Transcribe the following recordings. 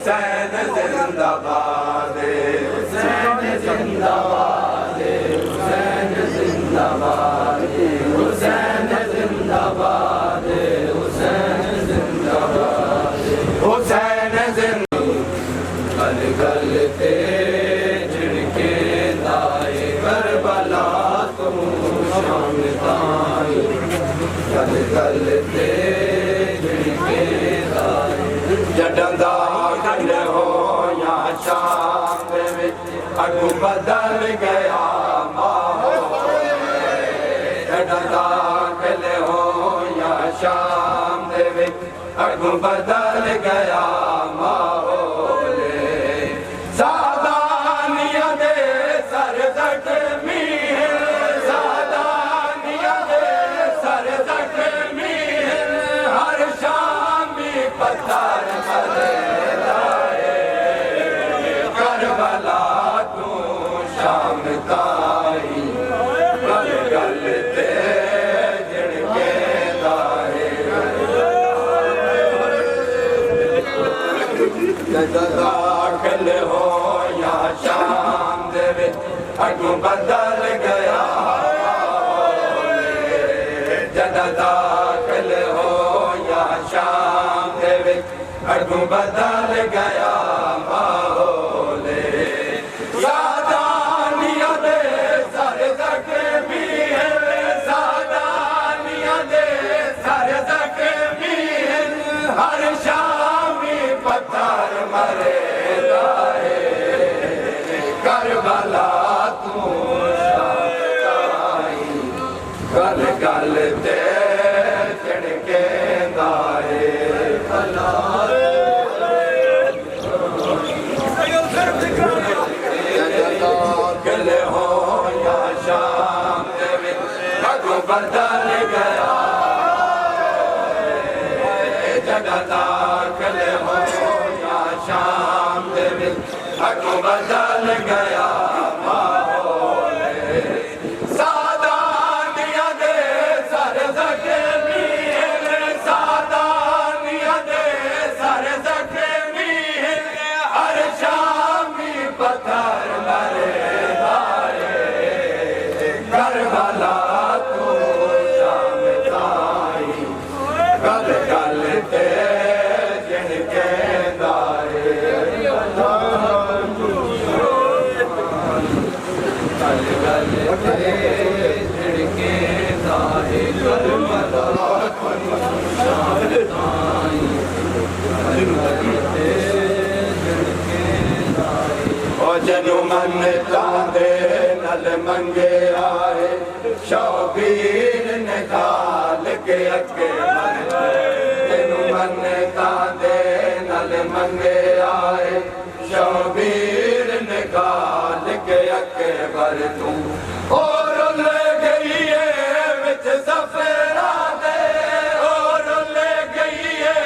हुसैन जिंदाबाद, हुसैन जिंदाबाद, हुसैन जिंदाबाद, हुसैन जिंदाबाद, हुसैन जिंदाबाद, हुसैन जिंदाबाद। गल गल ते झिड़के दाए करबला तू शाम ताई, गल गल ते झिड़के दाए जडंदा गल हो या शाम विच अगू बदल गया माहौल, जडंदा गल हो या शाम विच अगू बदल गया माहौल। सादानिया दे सर जख्मी है, सादानिया दे सर जख्मी है, हर शामी पत्थर मरे करबला तू शाम ताई, गल गल ते झिड़के दाए दाखिल हो या शाम दे विच अगू बदल गया, जदा दाखिल हो या शाम दे विच अगू बदल गया माहौल। सादानिया दे सर जख्मी है, सादानिया दे सर जख्मी है, हर शामी पत्थर मरे दाए करबला तू शाम ताई, गल गल ते झिड़के दाए गल हो या शाम अगू बदल गया, जगदा गल हो या शाम अगू बदल गया माहौल। सादानिया दे सर जख्मी है, सादानिया दे सर जख्मी है, हर शामी पत्थर मरे करबला तू शाम ताई, गल गल ते झिड़के दाए गल गल ते झिड़के दाए करबला तू शाम ताई, गल गल ते झिड़के दाए। ओ जनु मन तांदे नल मंगे आए, शौकीन ने खाल के अके तेनू मन तांदे नल मंगे आए, शौकीन ने खाल के अके पर तू और ले गई है विच सफेरा दे, और ले गई है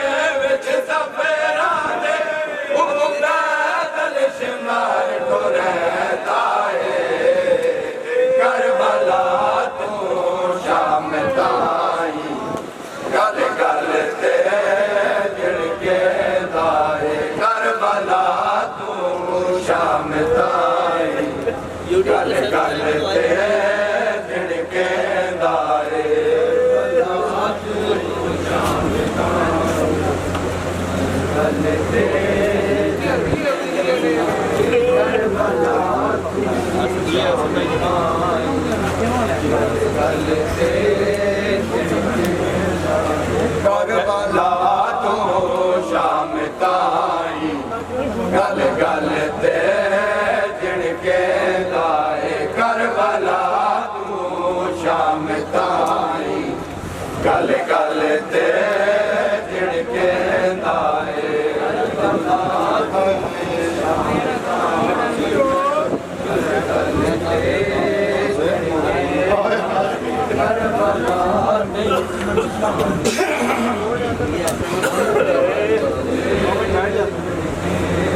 विच सफेरा दे, पैदल शिमार को रहता है करबला तू शाम ताई, गल गल ते झिड़के दाए करबला तू शाम ताई, गल गल ते झिड़के दाए शाम ताई, गल ते करबला तू शाम ताई, गल गल ते झिड़के दाए करबला तू शाम ताई, गल गल ते झिड़के दाए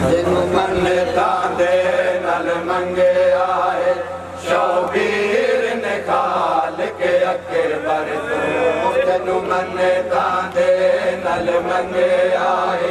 जिनु मन तांदे नल मंगे आए, शौकीर ने खाल के अके पर तू, जिनु मन तांदे नल मंगे आए,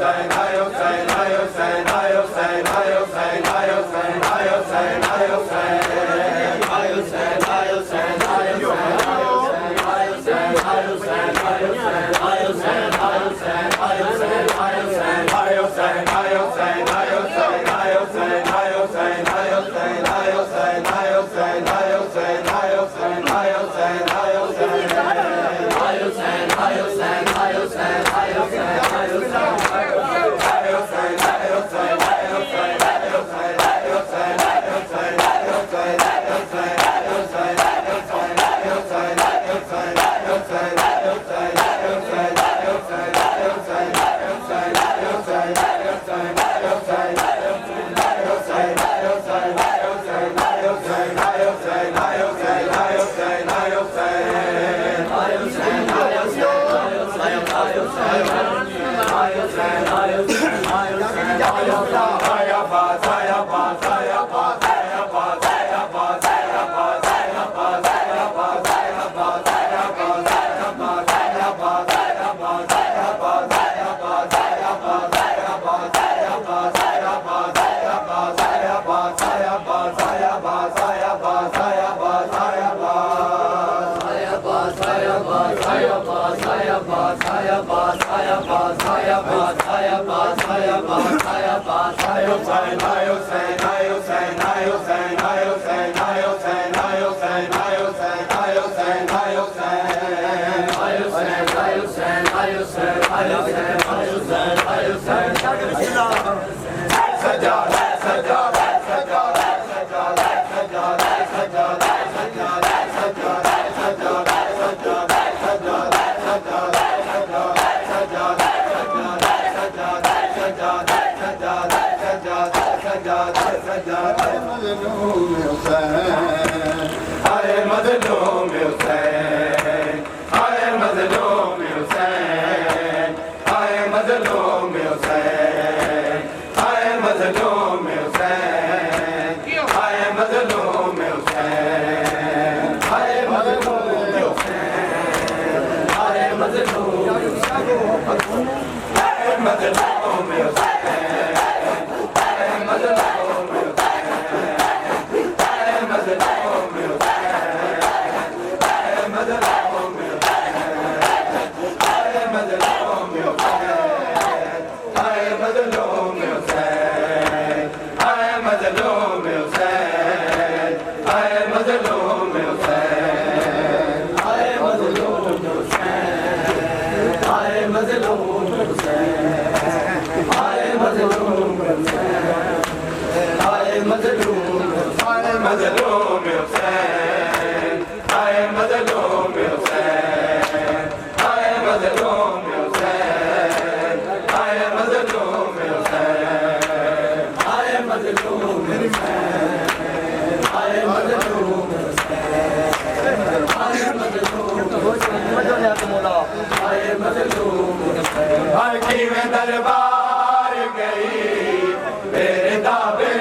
दरबार गई मेरे दावे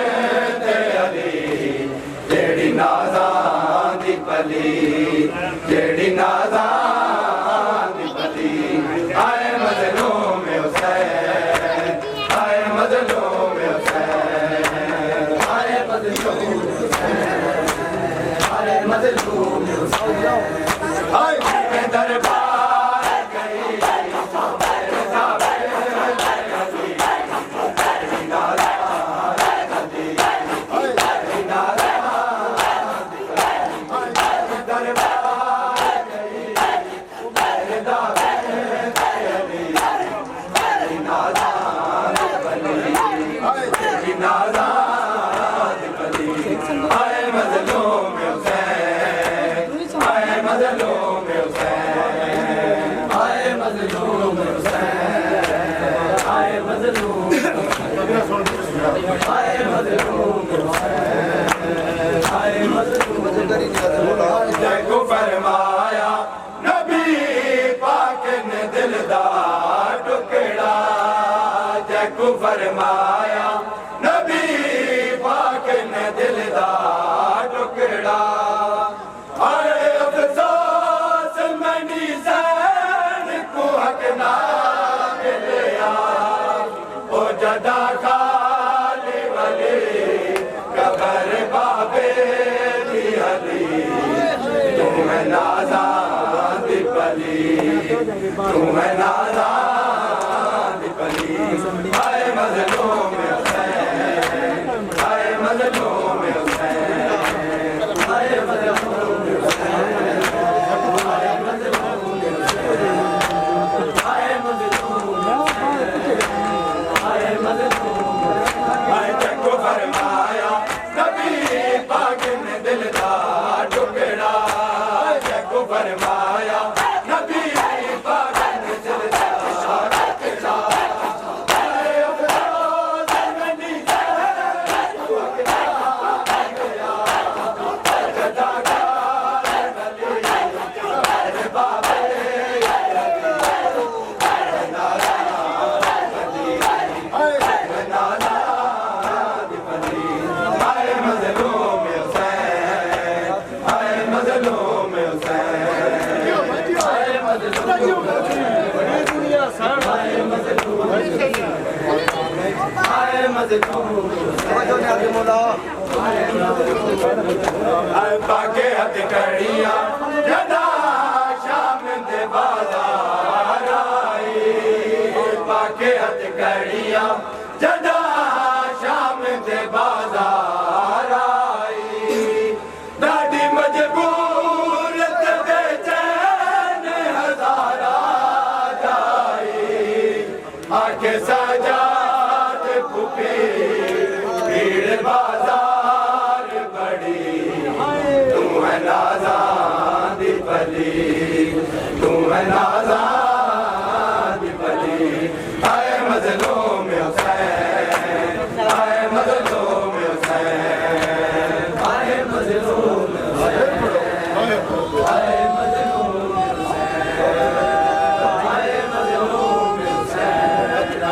ते अली जेड़ी नाज़ां दी पली जेड़ी नाज़ां दी पली आए मज़लूम हुसैन आए मज़लूम हुसैन आए मज़लूम हुसैन आए मज़लूम हुसैन आए दरबार गई जैको फरमाया नबी पाक ने दिल दा टुकड़ा जैको फरमाया नबी पाक ने दिल दा टुकड़ा अरे अफसोस मनी सैन को हक ना मिलया ओ जदा खा तू है नाज़ान पली आए मज़लूम हुसैन आए मज़लूम हुसैन आए मज़लूम हुसैन आए मज़लूम हुसैन आए मज़लूम आए मज़लूम आए जको फरमाया नबी पाक ने दिल दा टुकड़ा जको फरमाया नबी पाक ने दिल दा टुकड़ा आए अफरोज़ मनी पाके हथ कड़िया जदा शाम दे बाजार आई पाके हथ कड़िया जदा शाम दे बाजार आई दादी मजबूर ते बेचैन हजारा जाई आके सजाद फुपी भीड़ बाजार बड़ी तू है नाज़ान पली तू है नाज़ान पली आए मज़लूम हुसैन आए मज़लूम हुसैन आए मज़लूम हुसैन आए मज़लूम हुसैन आए मज़लूम हुसैन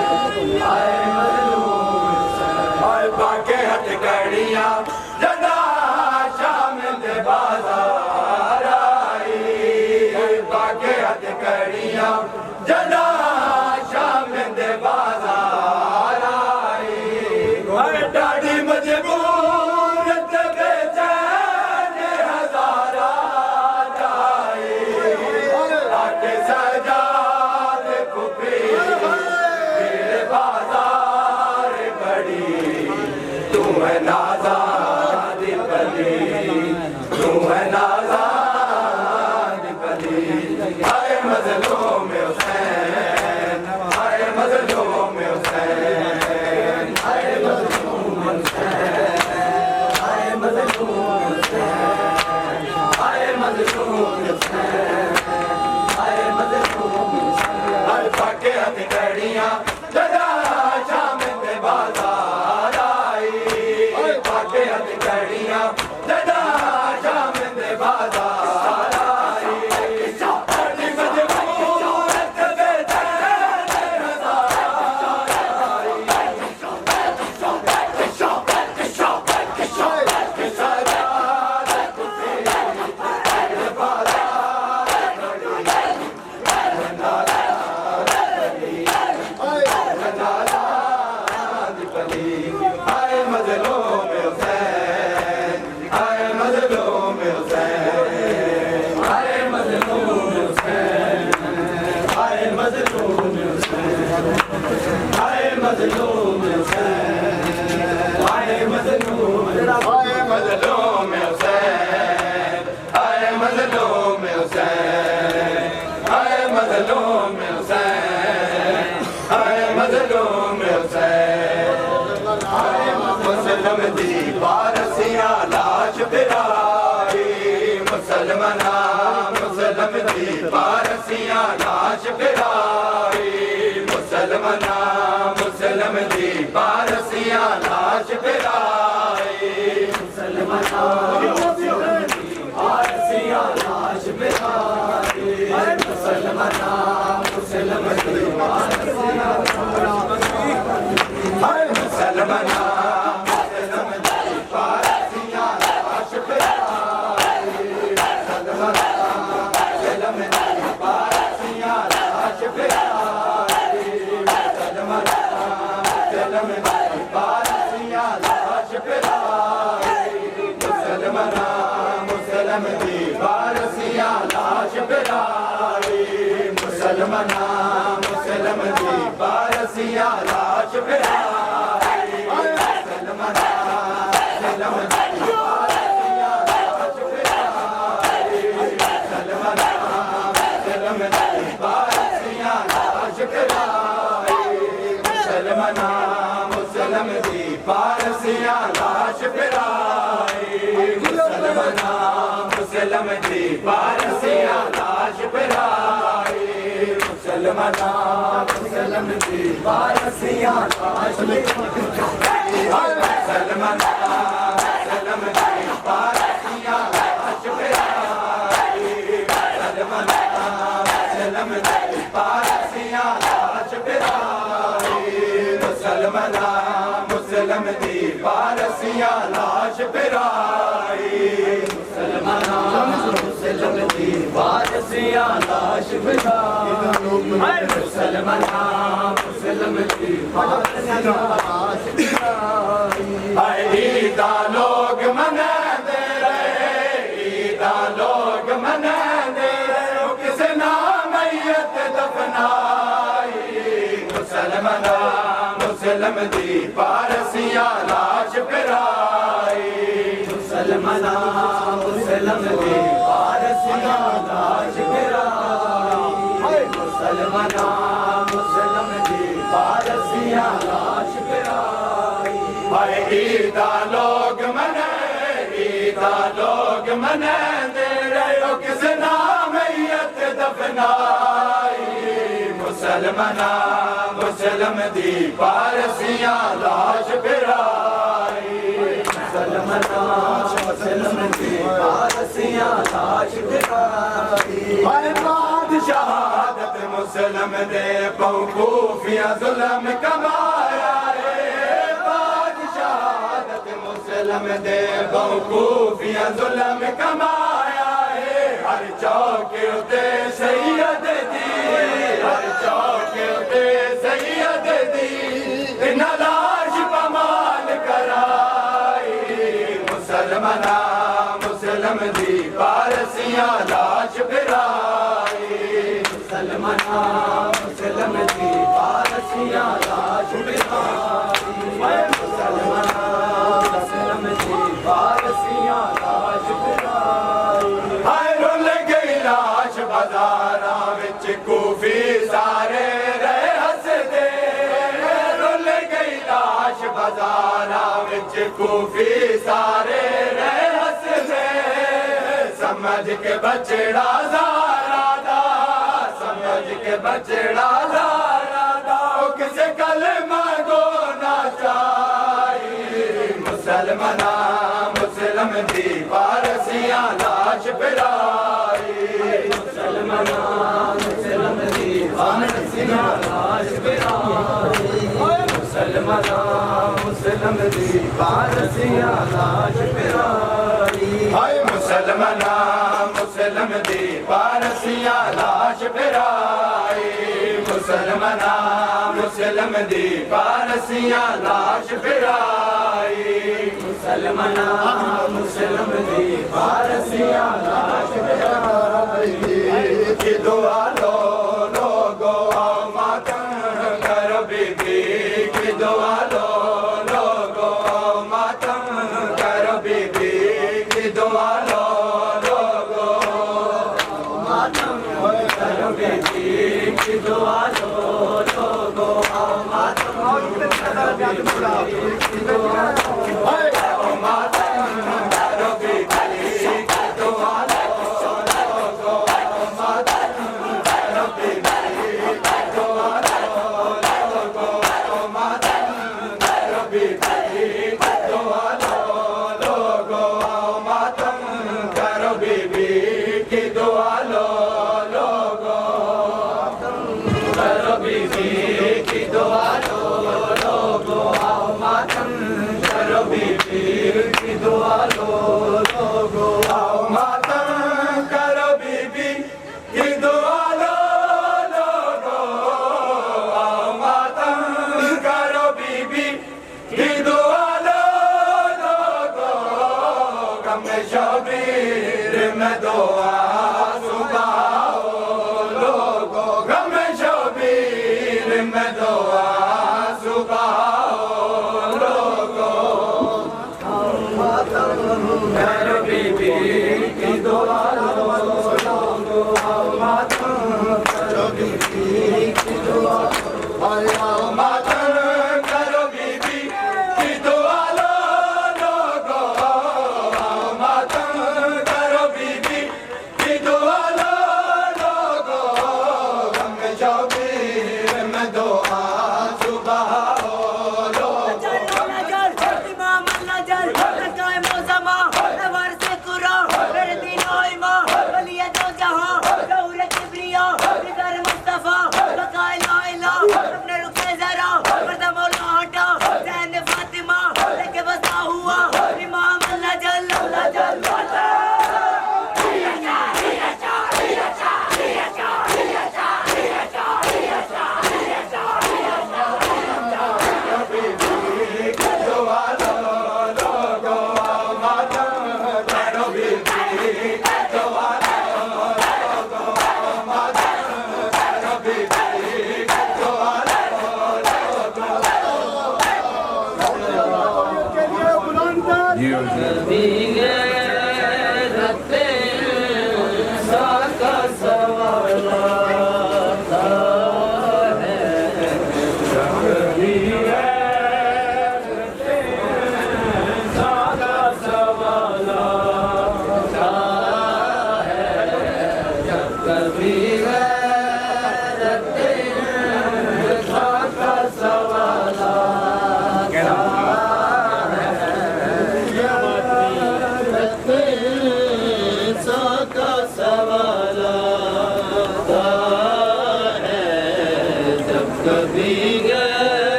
आए मज़लूम आए पाके हथ कड़िया जदा शाम दे बाजार आई पाके हथ कड़िया जदा शाम दे बाजार आई डाडी मजबूर ते बेचैन हजारा जाई आके सजाद फुपी भीड़ बाजार बड़ी तू है नाज़ान पली तू है नाज़ान पली आए मज़लूम हुसैन आए मज़लूम हुसैन आए मज़लूम हुसैन आए मज़लूम हुसैन आए मज़लूम हुसैन आए मज़लूम हुसैन आए पाके हथ कड़िया जदा शाम दे बाजार आई पाके हथ कड़िया जदा शाम दे बाजार आई दादी मजबूर ते बेचैन हजारा आई सजाद फुपी भीड़ बाजार आए मज़लूम हुसैन आए मज़लूम हुसैन आए मज़लूम हुसैन आए मज़लूम हुसैन आए मज़लूम हुसैन आए मज़लूम आए मज़लूम हुसैन आए मज़लूम हुसैन आए मज़लूम हुसैन आए मज़लूम हुसैन मुसलम दी पारसिया लाश फिराई मुसलमना मुसलम दी पारसिया लाश फिराई मुसलमना मुसलम दी पारसिया लाश फिराई मुसलमना मुसलम दी पारसिया लाश फिराई मुसलमना मुसलम दी पारसिया मुसलमना मुसलम दी बारसिया लाश फिराई मुसलमाना मुसलम दी पारसिया लाश फिराई मुसलमाना मुसलम दी पारसिया लाश फिराई मुसलमाना मुसलम दी पारसिया लाश फिराई मुसलमाना मुसलम दी पारसिया लाश फिराई मुसलमाना मुसलम दी पारसिया लाश फिराई मुसलमाना मुसलम दी पारसिया लाश फिराई मुसलमाना मुसलम दी पारसिया लाश फिराई मुसलमाना मुसलम दी पारसिया लाश फिराई मुसलमाना मुसलम दी पारसिया लाश फिराई मुसलमाना मुसलम दी पारसिया लाश फिराई मुसलमाना मुसलम दी पारसिया लाश फिराई ईदा लोग मनाते रहे ईदा लोग मनाते रहे किस नाम मैयत दफनाई मुसलमाना मुसलम दी पारसिया लाश फिराई मुसलमाना मुसलम दी पारसिया लाश फिराई मुसलमाना मुसलम दी पारसिया लाश फिराई ईदा लोग मने ईदा लोग मने दे रहे किस नाम मैयत दफनाई मुसलमाना मुसलम दी पारसिया लाश फिराई मुसलमाना मुसलम दी पारसिया लाश फिराई बादशाहत मुसलम दे बखूफिया जुल्म कमाया बादशाहत मुसलम दे बखूफिया जुल्म कमाया हर चौके उते सैयद दी हर चौके उते सैयद दी लाश बमाल कराई मुसलमाना मुसलम दी पारसिया लाश फिराई मुसलमाना मुसलम दी पारसिया लाश फिराई मुसलमाना मुसलम दी पारसिया लाश फिराई हाय रुल गई लाश बाजारा विच कूफी सारे रहे हसदे रुल गई लाश बाजारा विच कूफी सारे रहे हसदे समझ के बचड़ा ज़ारा दा समझ के बचड़ा ज़ारा दा किसे कलमा गो ना चाही मुसलमाना मुसलम दी पारसिया लाश फिराई मुसलमाना मुसलम दी पारसिया लाश फिराई मुसलमाना मुसलम दी पारसिया लाश फिराई मुसलमाना मुसलम दी पारसिया लाश फिराई मुसलमाना मुसलम दी पारसिया लाश फिराई मुसलमाना मुसलम दी पारसिया लाश फिराई की दुआ लो लोगो मातम करो बीबी की दुआ लो लोगो मातम करो बीबी की दुआ लो लोगो मातम करो बीबी की दुआ लो लोगो मातम करो बीबी की दुआ शबीर में दुआ सुनाओ लोगों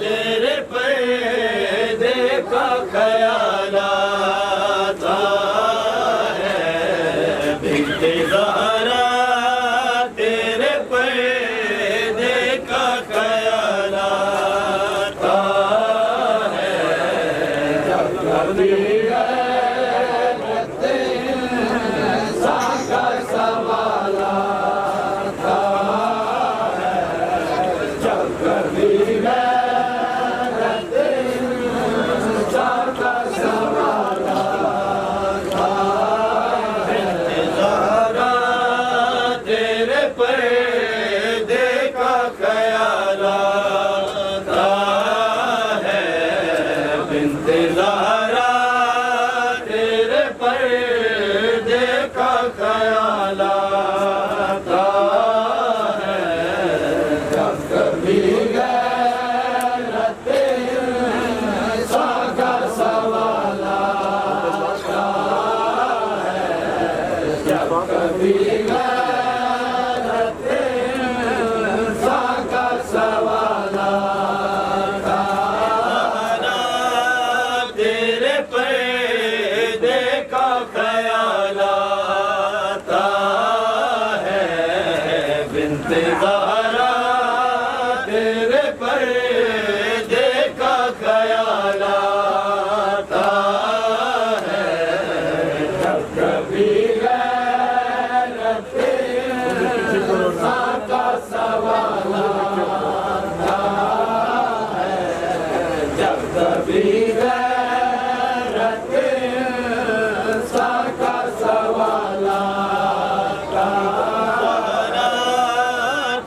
तेरे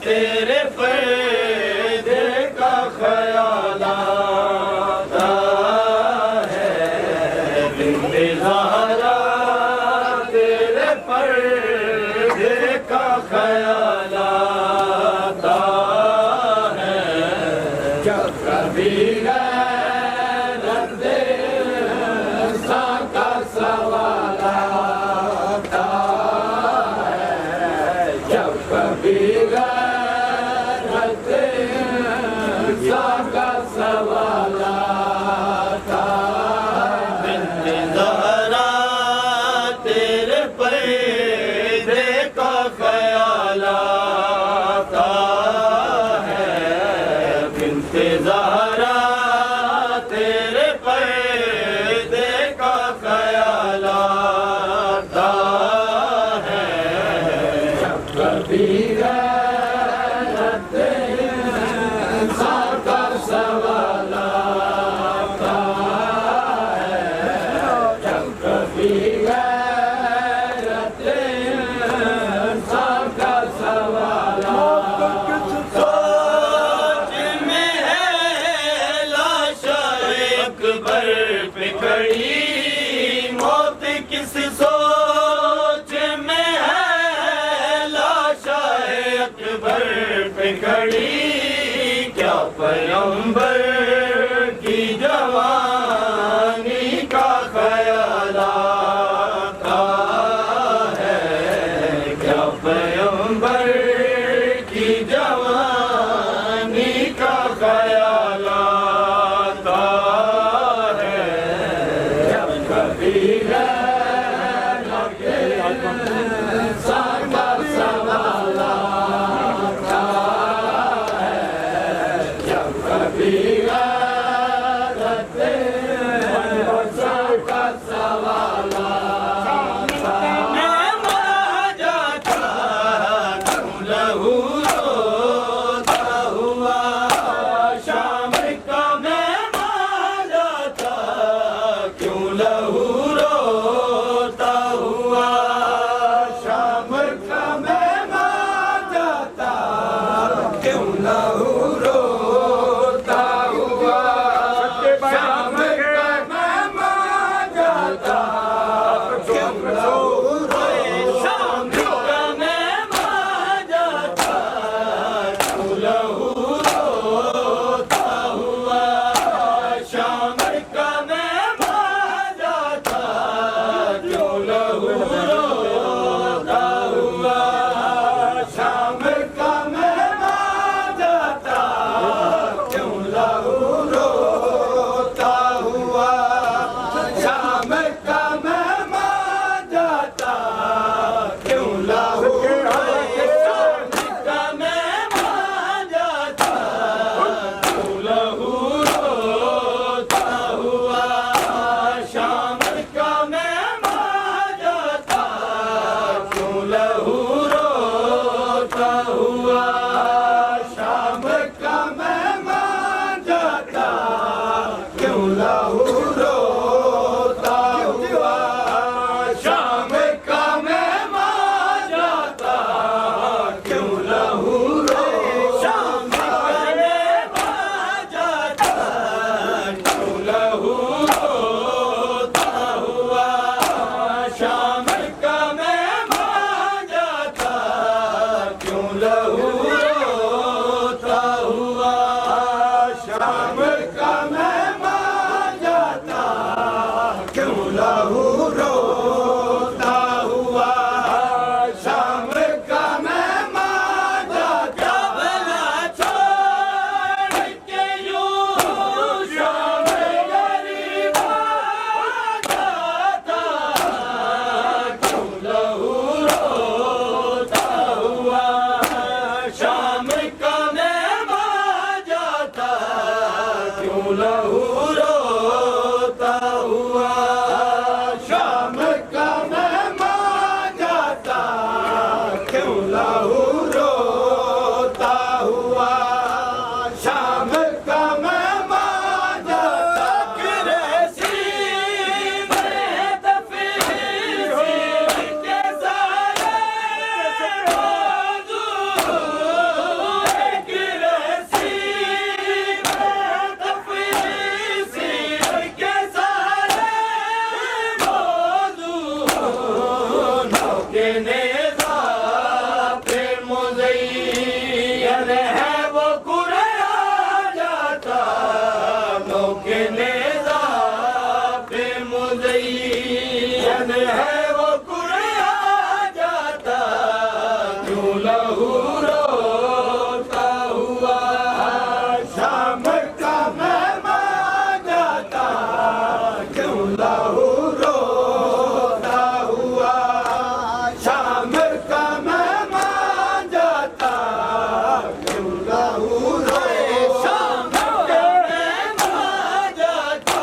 तेरे पर्दे का ख्याल आता है, बिन्ते ज़हरा तेरे पर्दे का ख्याल आता है। जब कभी गैरत इंसान का सवाल आता है, जब कभी गैरत इंसान का सवाल आता है। बिन्ते ज़हरा तेरे पर्दे का ख्याल आता है, बिन्ते ज़हरा तेरे पर्दे का ख्याल आता है। जब कभी गैरत इंसान का सवाल आता है, जब कभी गैरत इंसान का सवाल आता है। सोच में है लाशा अकबर पे खड़ी, मौत किस सोच में है लाशा अकबर पे खड़ी। क्या पैगंबर की जवानी का ख्याल आता है, क्या पैगंबर की जवानी का ख्याल आता है। जब कभी गैरत इंसान का सवाल आता है, जब कभी गैरत इंसान का सवाल आता है। मैं मरा जाता क्यों लहू रोता हुआ, शाम का मैं मरा जाता क्यों लहू रोता हुआ, शाम का मैं मरा जाता क्यों लहू रोता हुआ, शाम का मैं मरा जाता क्यों लहू शाम का मैं मरा जाता क्यों लहू रोता हुआ, शाम का मैं मरा जाता क्यों लहू रोता हुआ, शाम का मैं मरा जाता अरे है वो कुरआ जाता मौके नेज़ा पे मुज़य्यन है वो कुरआ जाता क्यों लहू रोता हुआ शाम का मेहमान जाता क्यों लहू रोता हुआ शाम का मेहमान जाता क्यों लहू शाम का मेहमान जाता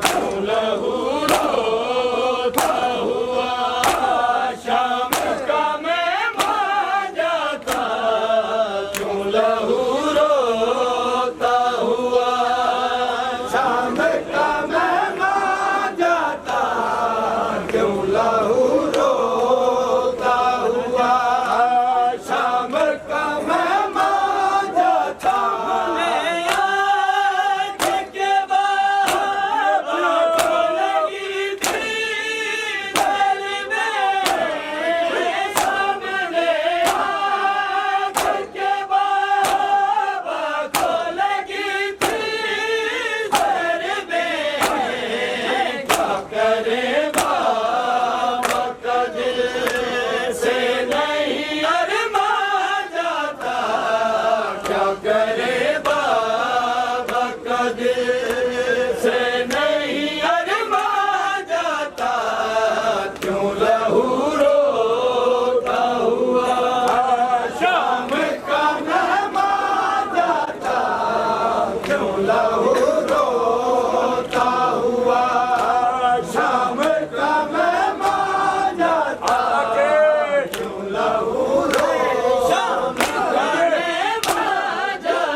क्यों लहू रोता हुआ शाम का मेहमान जाता क्यों लहू रोता हुआ शाम का मेहमान जाता क्यों लहू रोता हुआ शाम का मेहमान जाता आँख के बाहर लगी थी दिल में सामने आँख के बाहर लगी थी दिल में क्या करे बाबा का दिल से नहीं अरमान जाता क्या करे बाबा का दिल से नहीं अरमान जाता क्यों लहू रोता हुआ शाम का मेहमान जाता क्यों लहू रोता हुआ शाम का मेहमान जाता क्यों लहू शाम का मेहमान जाता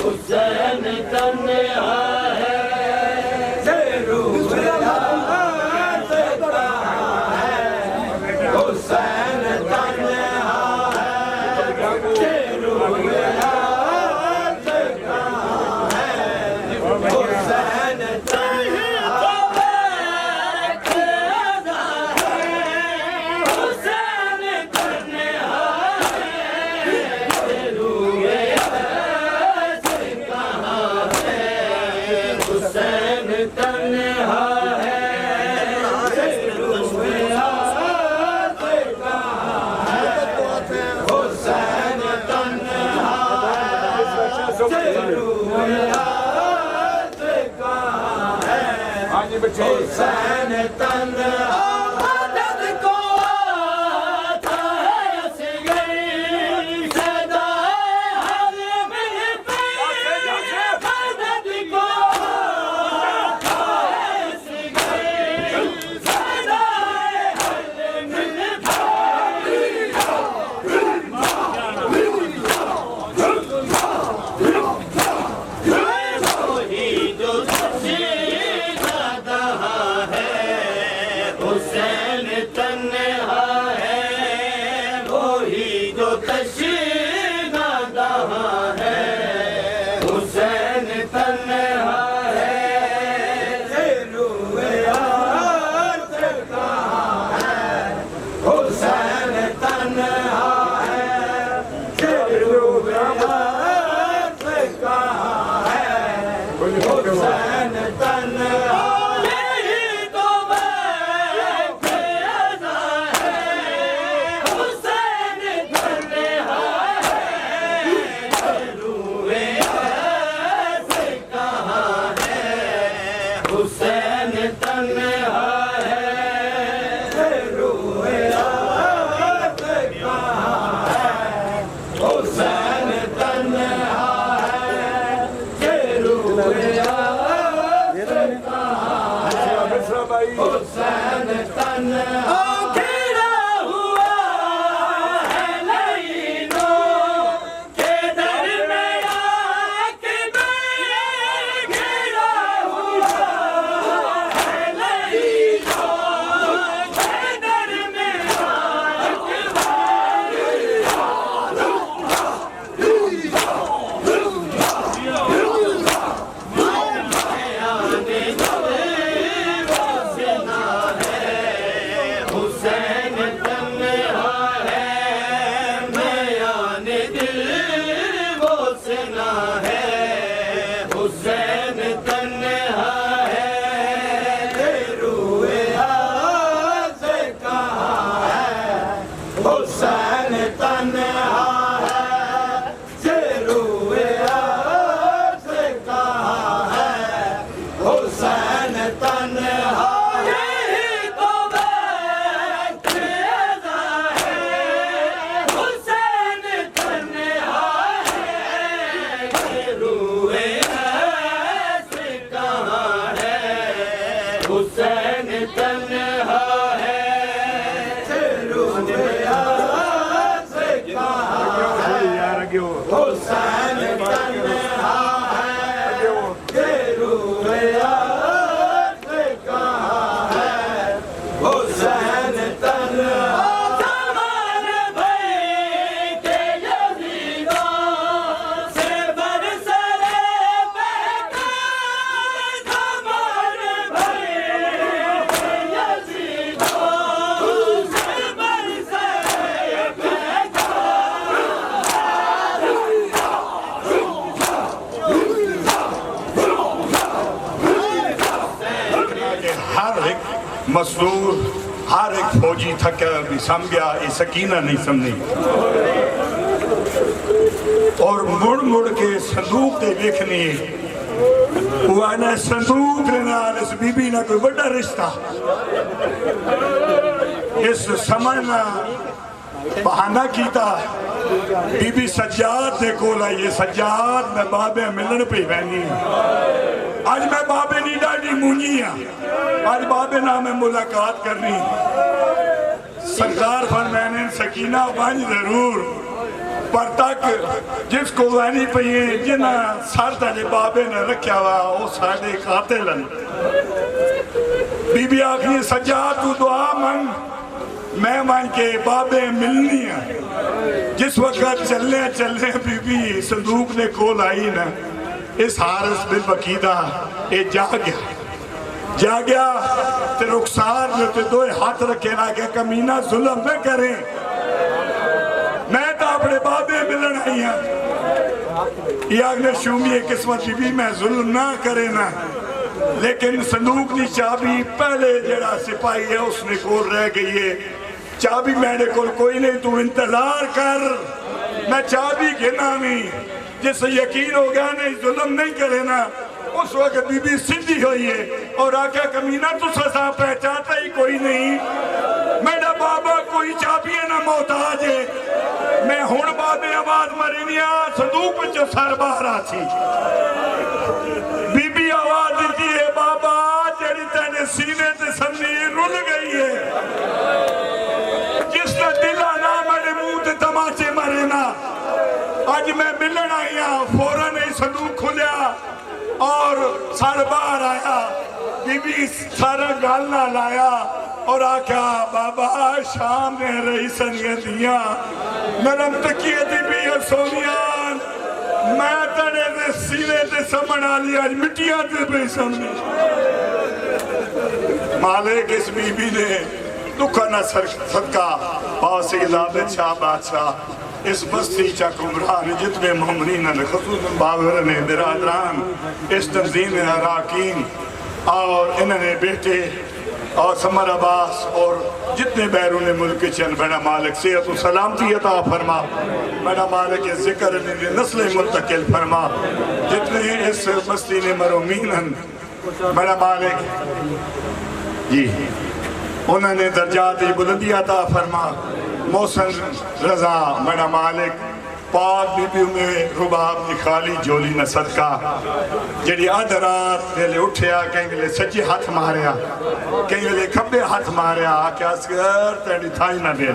हुसैन तन्हा है हुसैन तन्हा मदद को आता है असगर सदाए हर मिल पे मदद को आता है असगर सदाए हर मिल हुसैन तन्हा है वही जो तशीना दहा है हुसैन तन्हा है हुसैन तन्हा है हुसैन तन्हा हुसैन तन्हा है हुसैन तन्हा है हुसैन तन्हा हुसैन तन्हा है से कहा है हुसैन तन्हा है से कहा है हुसैन तन्हा हुसैन तन्हा है से कहा है हुसैन तन्हा है से कहा है हुसैन तन्हा हर एक मजदूर हर एक फौजी थका भी समझा ये सकीना नहीं समझी और मुड़ मुड़ के संदूक दे देखनी संदूक दे नाल इस बीबी ना कोई बड़ा रिश्ता इस समझना बहाना कीता बीबी सज्जाद दे कोल आई सज्जाद मैं बाबे मिलन पे बहनी आज मैं बाबे नी डाडी मुंजी हाँ आज बाबे ना मैं मुलाकात करनी सरकार फरमाने सकीना बन जरूर पर तक जिसको वैनी पई जिन्हें सर तेरे बाबे ने रखा वा वो साढ़े कातिल बीबी आखनी सज्जा तू दुआ मंग मैं मन के बाबे मिलनी है। जिस वक्त चलने चलने बीबी संदूक ने कोल आई ना इस हारिस बिन वकीदा ये जा गया ते रुखसार ने ते दो हाथ रखे ना के कमीना जुल्म न करे मैं तो अपने बाबे मिलन आई हाँ या अगले शूमी किस्मत भी मैं जुल्म ना करे ना लेकिन संदूक की चाबी पहले जड़ा सिपाही है उसने कोल रह गई है। चाबी मेरे को कोई नहीं तू इंतजार कर मैं चाबी गिना नहीं जिस यकीन हो गया नहीं जुल्म नहीं करे ना उस वक्त बीबी सीधी हुई है और आके कमीना तू ससा पहचानता ही कोई नहीं मेरा बाबा कोई चाबी है ना मोहताज है मैं हुण बाबे आवाज मरीनिया संदूक विच सर बाहर आसी बीबी आवाज दी है बाबा जेड़ी तेरे सीने ते सन्नी रुल गई है जिसका दिल ना मेरे मुंह ते तमाचे मरे ना आज मैं मिलन आई हाँ फौरन ही संदूक खुलिया और सर बाहर आया बीबी सारा गल ना लाया और आख्या बाबा शाम ने रही सनिया दिया नरम तकिए दी भी सोनिया मैं तेरे दे सीने ते समण आली आज मिट्टियां ते पे समझी मालिक इस बीबी ने दुखा न सदका पास इलाबे शाह बादशाह इस बस्ती चक उमरान जितने मोमिनीन ने खुसूसन बाबर ने बिरादरान इस तंजीम अराकीन और इन्होंने बेटे और समर अब्बास और जितने बैरून मुल्क चंद बड़ा मालिक सेहत और सलामती अता फरमा बड़ा मालिक जिक्र नस्ल मुंतकिल फरमा जितने इस बस्ती ने मरूमीन बड़ा मालिक जी उन्होंने दर्जात बुलंदी अता फरमा मौसम रजा बड़ा मालिक पाक बीबी में रुबाब की खाली झोली न सदका जी अध रात वेले उठिया कई वेले सज्जे हाथ मारिया कई वेले खब्बे हाथ मारिया आख्या असगर तेरी थाई न दे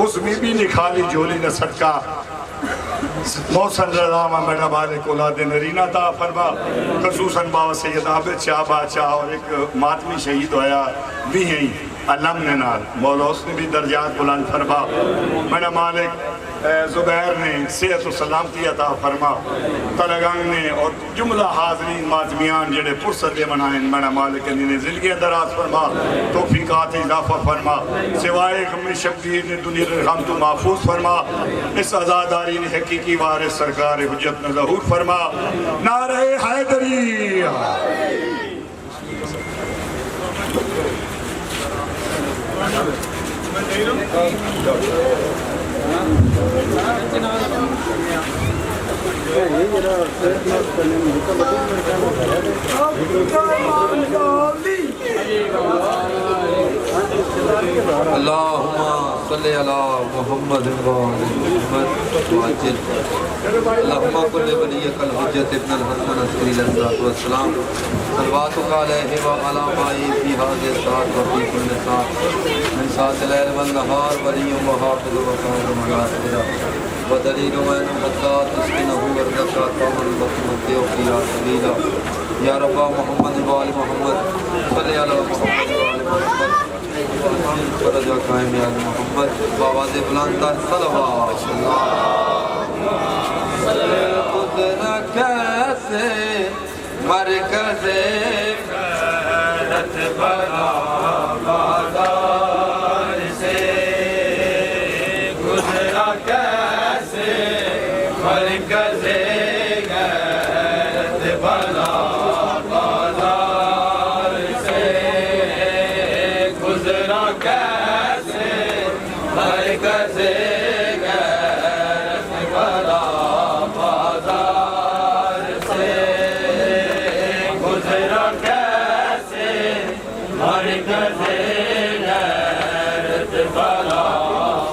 उस बीबी ने खाली झोली न सदका मौसम रजा बड़ा मालिक औलाद नरीना ता फरमा खसूसन बाबा सैयद आबिद शाह बादशाह और एक मातमी शहीद होया भी है अलम ने नाल मौला उसने भी दर्जात बुलंद फरमा बड़ा मालिक जुबैर ने सेहत और सलामती अता फरमा तलगंग ने और जुमला हाजरीन मातमियान जेडे फुर्सत दे मनाए बड़ा मालिक ने जिंदगी दराज फरमा तौफीकात इजाफा फरमा सिवाय गम शब्बीर ने दुनिया हम तो महफूज फरमा इस आज़ादारी ने हकीकी वारिस सरकार हुज्जत में ज़हूर फरमा नारे हैदरी अल्लाहुम्मा सल्ली अला मुहम्मद अल्लाहुम्मा कुल्ले वलियकल हुज्जत इब्न अल हसन अस्करी अलैहि सलाम सल्लल्लाहु अलैहि व अला माई फी हाज़िहि सात व फी कुल्लि सात मिन सातिल लैल वन नहार वलियुम व हाफ़िज़ व क़ाइम मलाइका व दलील व मुक़द्दस तस्कीनहु व रज़क़त व मग़फ़िरतु फ़ीहा सबीला या रब्बा मुहम्मद व आलि मुहम्मद सल्ली अला मुहम्मद व आलि मुहम्मद फरजा कायम या मोहम्मद बावाज़े बुलंद सल्लल्लाहु अलैहि कैसे मरकज़े गैरत बना बाज़ार से गुज़रा कैसे मरकज़े गैरत बना बाज़ार से गुज़रा कैसे मरकज़े गैरत बना बाज़ार से गुज़रा कैसे मरकज़े गैरत बना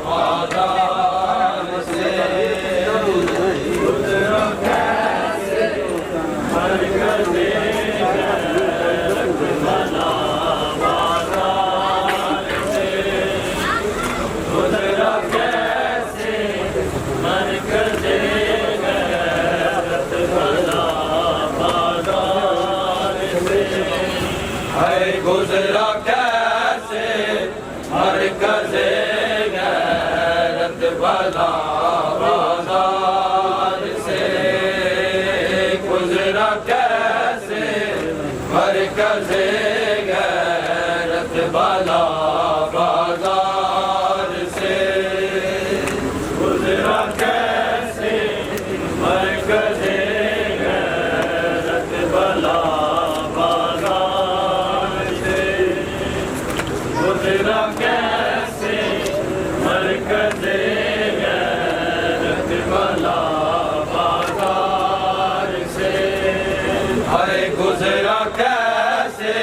बाज़ार से गुज़रा कैसे मरकज़े गुजरा कैसे मरकज़े गैरत भला बाजार से, गुजरा कैसे मरकज़े गैरत भला बाजार से, गुजरा कैसे मरकज़े गैरत भला बाजार से, गुजरा कैसे मरकज़े गैरत भला बाजार से, हाय गुजरा कैसे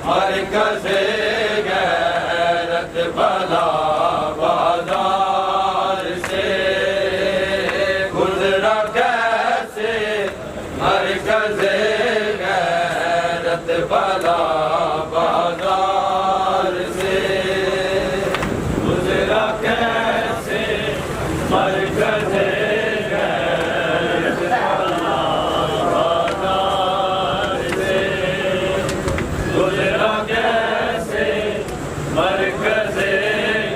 मरकज़े गैरत भला बाजार से, गुजरा कैसे मरकज़े गैरत भला बाजार से, गुजरा कैसे मरकज़े गैरत भला बाजार से, गुजरा कैसे मरकज़े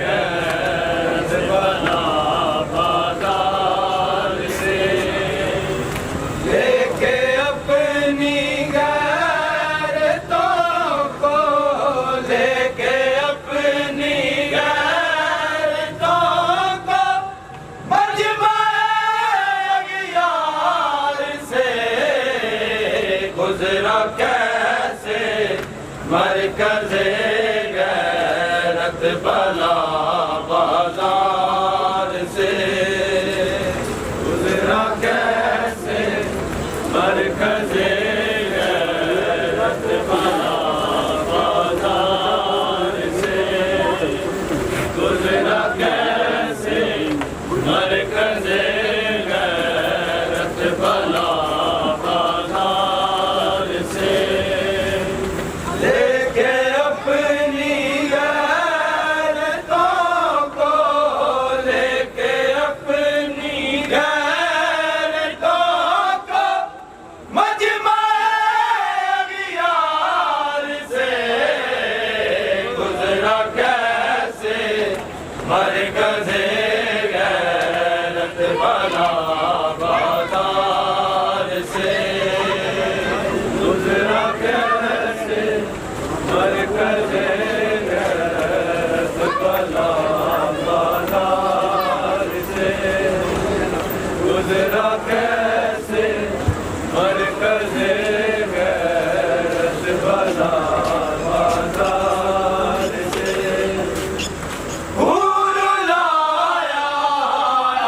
गैरत भला बाजार से, लेके अपनी गैरतों को, लेके अपनी गैरतों को मजमा-ए-अग़यार से, गुजरा कैसे मरकज़े गैरत भला बाजार से, गुजरा कैसे मरकज़े गैरत भला बाजार से, गुजरा कैसे मरकज़े गैरत भला बाजार से, लेके अपनी गैरतों को, लेके अपनी गैरतों को मजमा-ए-अग़यार से, गुजरा कैसे मरकज़े गैरत भला बाजार से, गुजरा कैसे मरकज़े गैरत भला बाजार से, गुजरा कैसे मरकज़े गैरत भला बाजार से, भूल लाया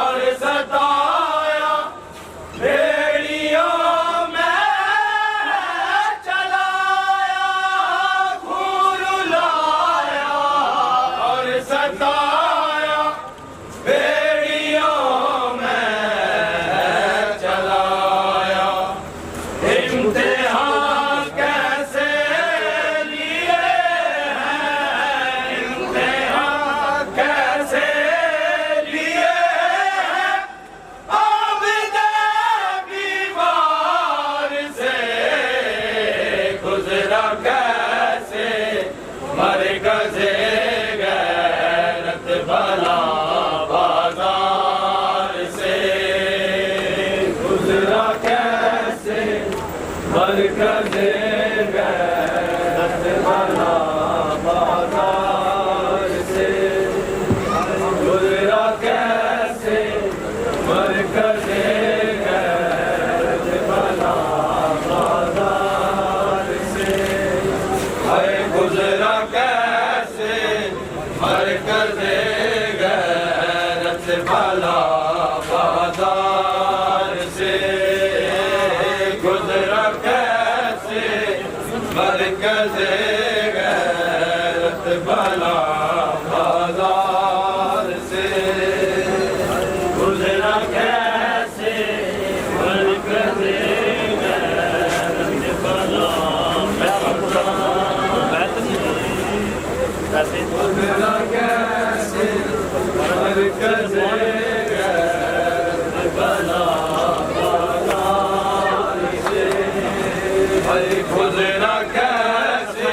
और सताया बेड़ियों में चलाया, भूल लाया और सताया बेड़ियों में चलाया, इम्तिहान कैसे लिए हैं, इम्तिहान कैसे लिए हैं आबिदे बीमार से, गुजरा कैसे मरकज़े गैरत भला बाजार से, गुजरा कैसे मरकज़े गैरत भला बाजार से, गुजरा कैसे मरकज़े गैरत भला बाजार से, हाय गुजरा कैसे मरकज़े गैरत भला बाजार से, गुजरा कैसे मरकज़े गैरत भला बाजार से, गुजरा कैसे मरकज़े गैरत भला गुजरा कैसे मरकज़े गैरत भला बाजार से, गुजरा कैसे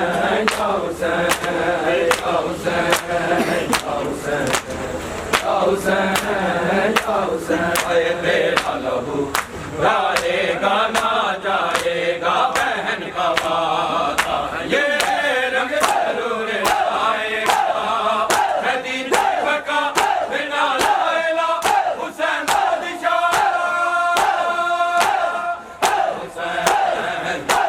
तेरा लहू जाएगा ना जाएगा बहन का वादा, ये रंग जरूर आएगा, है दीन की बका बिना लाएला हुसैन बादशाह, हुसैन या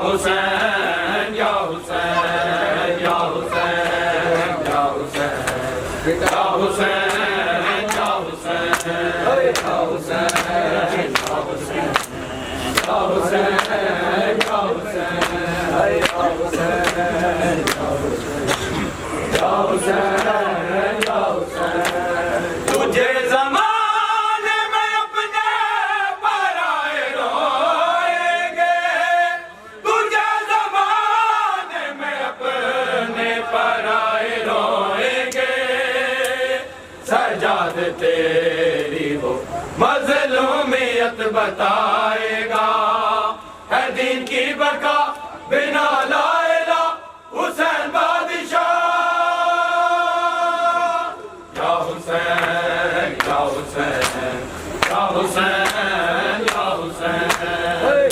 हुसैन या हुसैन या हुसैन या हुसैन या हुसैन या हुसैन या हुसैन या हुसैन या हुसैन या हुसैन या हुसैन तुझे ज़माने में अपने पराए रोएंगे, तुझे ज़माने में अपने पराए रोएंगे, सजाद तेरी वो मज़लूमियत बताएगा, है दीन की बका बिना लाएला हुसैन बादशाह, या हुसैन या हुसैन या हुसैन या हुसैन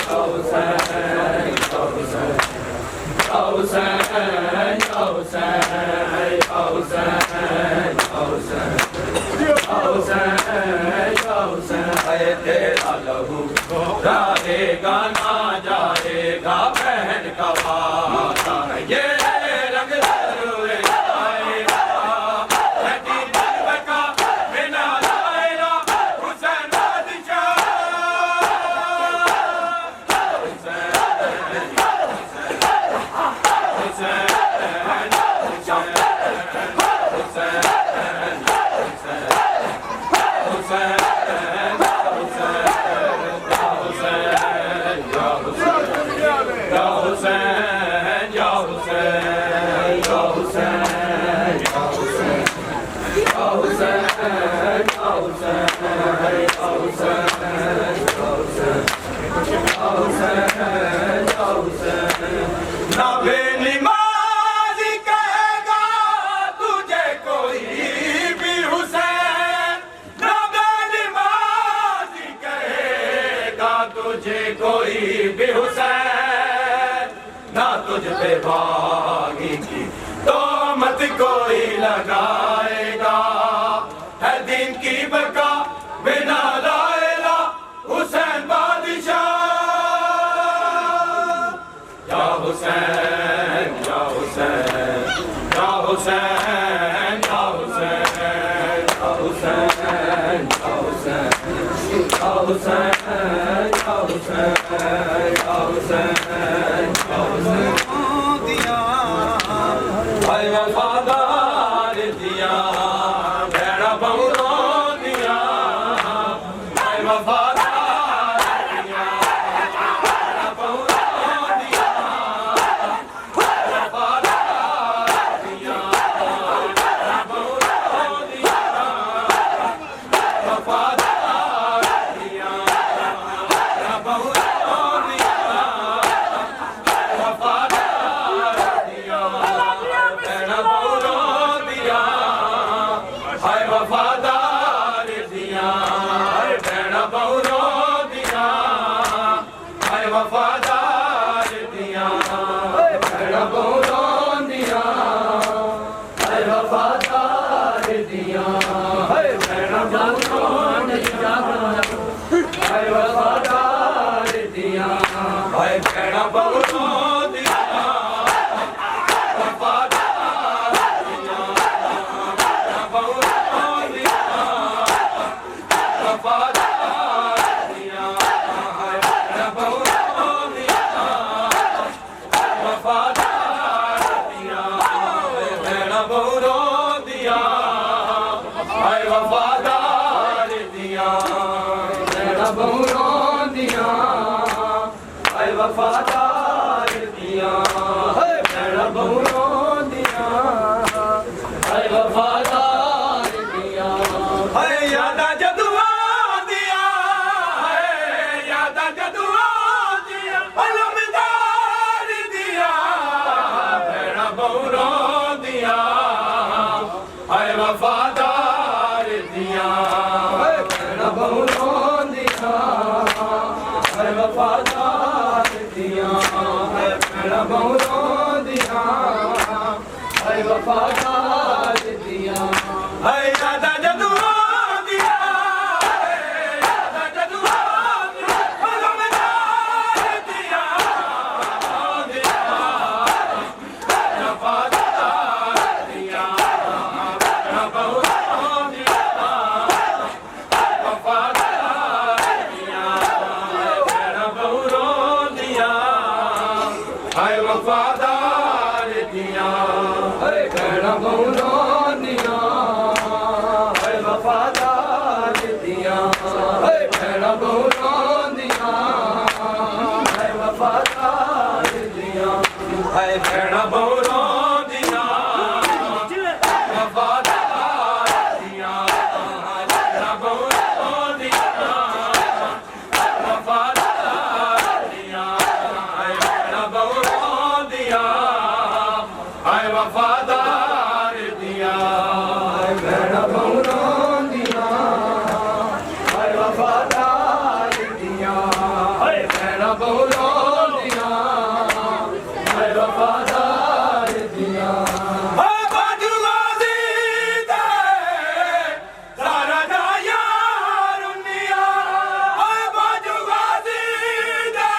या हुसैन या हुसैन या हुसैन या हुसैन या हुसैन या हुसैन या हुसैन तेरा लहू जाएगा ना जाएगा बहन का वादा, ये रंग जरूर आएगा, है दीन की बका बिना लाएला हुसैन बादशाह, हुसैन हुसैन ना बेनिमाज़ी कहेगा तुझे कोई भी हुसैन, ना बेनिमाज़ी कहेगा तुझे कोई भी हुसैन, ना तुझ पे बागी की तोहमत कोई लगाएगा, है दीन की बका बिना लाएला हुसैन बादशाह, या हुसैन या हुसैन या हुसैन या हुसैन या हुसैन या हुसैन या हुसैन या हुसैन या हुसैन या हुसैन दिया भाई वफादार दिया भेड़ा बहुरो दिया, भाई वफादार दिया भेड़ा बहुरो दिया, वफादार दिया भेड़ा बहुरो दिया, वफादार दिया भेड़ा बहुरो दिया, वफादार दिया भेड़ा बहुरो दिया, हाय वफादार दिया भेड़ा बहुरो दिया, हाय वफादार दिया भेड़ा बहुरो दिया, हाय वफादार दिया भेड़ा बहुरो दिया, हाय वफादार दिया हाय भेड़ा बहुरो दिया, वफादार दिया भेड़ा बहुरो दिया, वफादार दिया हाय भेड़ा बहुरो दिया, वफादार दिया भेड़ा बहुरो दिया, हाय वफादार दिया भेड़ा बहुरो दिया, हाय वफादार दिया भेड़ा बहुरो वफादार दिया है याद जदू दिया याद जदू अलमदार दिया वफादार दिया वफादार दिया हाय वफादार दिया हाय भैड़ा बहुरानिया हाय वफादार दिया हाय भैड़ा बहुरानिया हाय वफादार दिया हाय भैड़ा बहुरानिया वफादार दिया हाय भैड़ा बहुरानिया वफादार दिया हाय भैड़ा बहुरानिया हाय वफादार दिया हाय भैड़ा बहुरानिया हाय वफादार दिया हाय भैड़ा बहुरानिया हाय वफादार दिया हाय बाजुआजी दे सारा जा यार उन्निया हाय बाजुआजी दे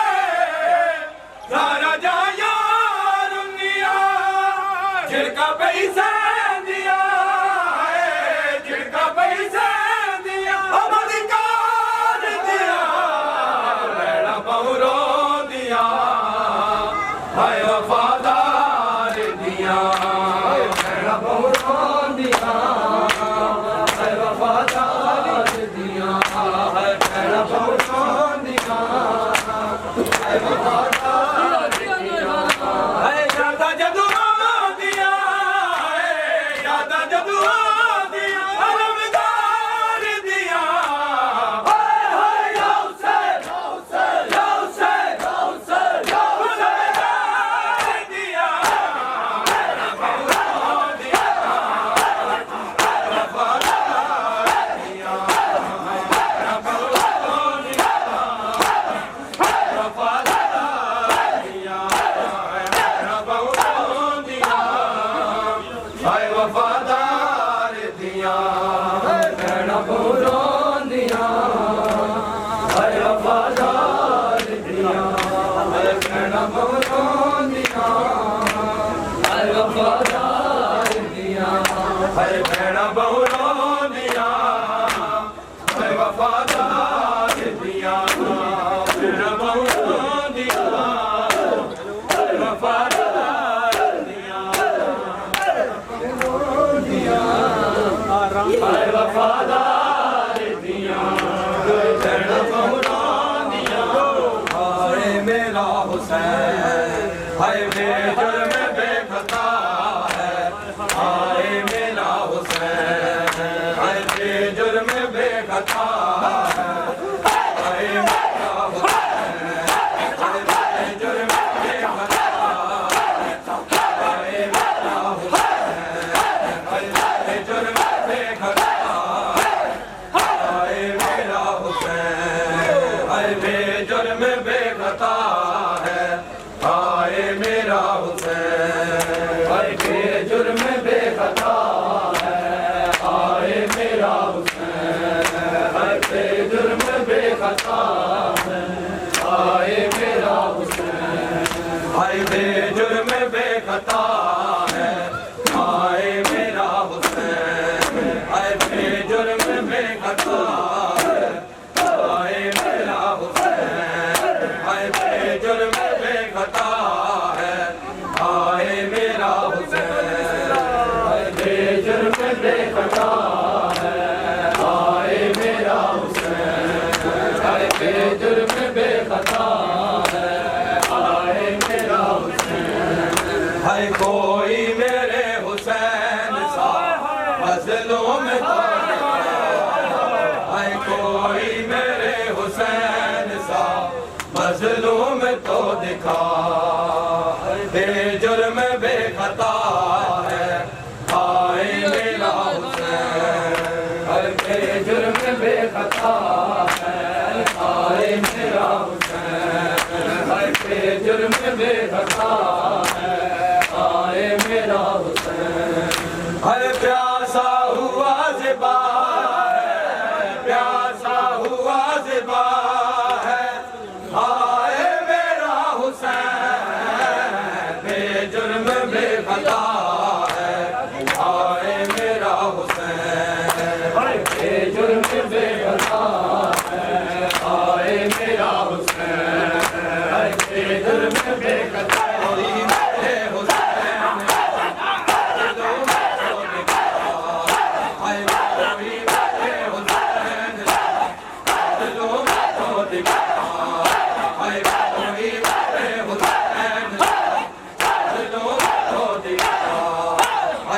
सारा जा यार उन्निया झिड़का पैसा दिया झिड़का पैसा दिया अधिकार दिया भैड़ा बहुरो दिया हाय वफादार दिया भैड़ा बहुरो दिया हाय वफादार दिया हाय भैड़ा बहुरो दिया हाय वफादार दिया हाय यादा जदू दिया यादा जदू दिया अलमदार दिया हाय हाय या हुसैन या हुसैन या हुसैन या हुसैन दिया वफादार दिया वफादार दिया वफादार दिया वफादार दिया हाय वफादार दिया भैड़ा बहुरानिया हाय वफादार दिया हाय भैड़ा बहुरानिया हाय वफादार दिया हाय भैड़ा बहुरानिया हाय वफादार दिया भैड़ा बहुरानिया हाय वफादार दिया हाय वफादार दिया भैड़ा बहुरानिया हाय मेरा हुसैन हाय बेजुर्म बेखता है हाय मेरा हुसैन हाय बेजुर्म बेखता है हाय मेरा हुसैन हाय बेजुर्म बेखता है हाय मेरा हुसैन हाय बेजुर्म बेखता है हाय मेरा हुसैन हाय बेजुर्म बेखता है हाय मेरा हुसैन हाय बेजुर्म बेखता है हाय मेरा हुसैन हाय बेजुर्म बेखता है हाय मेरा हुसैन हाय बेजुर्म बेखता है हाय मेरा हुसैन हाय बेजुर्म बेखता है हाय मेरा हुसैन हाय बेजुर्म बेखता है हाय मेरा हुसैन हाय बेजुर्म बेखता है हाय मेरा हुसैन हाय बेजुर्म बेखता है हाय मेरा हुसैन हाय कोई मेरे हुसैन सा मजलूम हाय कोई मेरे हुसैन सा मजलूम तो दिखा बेजुर्म बेखता है हाय मेरा हुसैन हाय बेजुर्म बेखता है हाय मेरा हुसैन हाय बेजुर्म बेखता है हाय मेरा हुसैन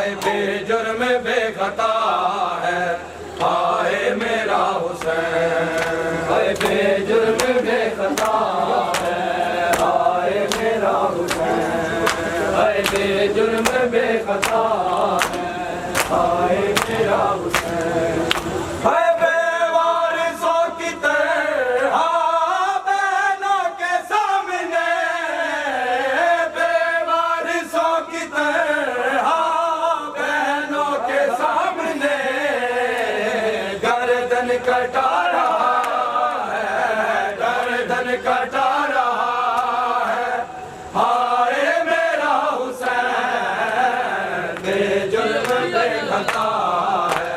हाय बेजुर्म बेखता है हाय मेरा हुसैन, हाय बेजुर्म बेखता है हाय मेरा हुसैन, हाय बेजुर्म बेखता है हाय मेरा हुसैन, हाय बेवारिसों की तरह बहनों के सामने, बेवारिसों की तरह बहनों के सामने गर्दन कटा रहा है, गर्दन कटा रहा है हाय मेरा हुसैन, बेजुर्म बेखता है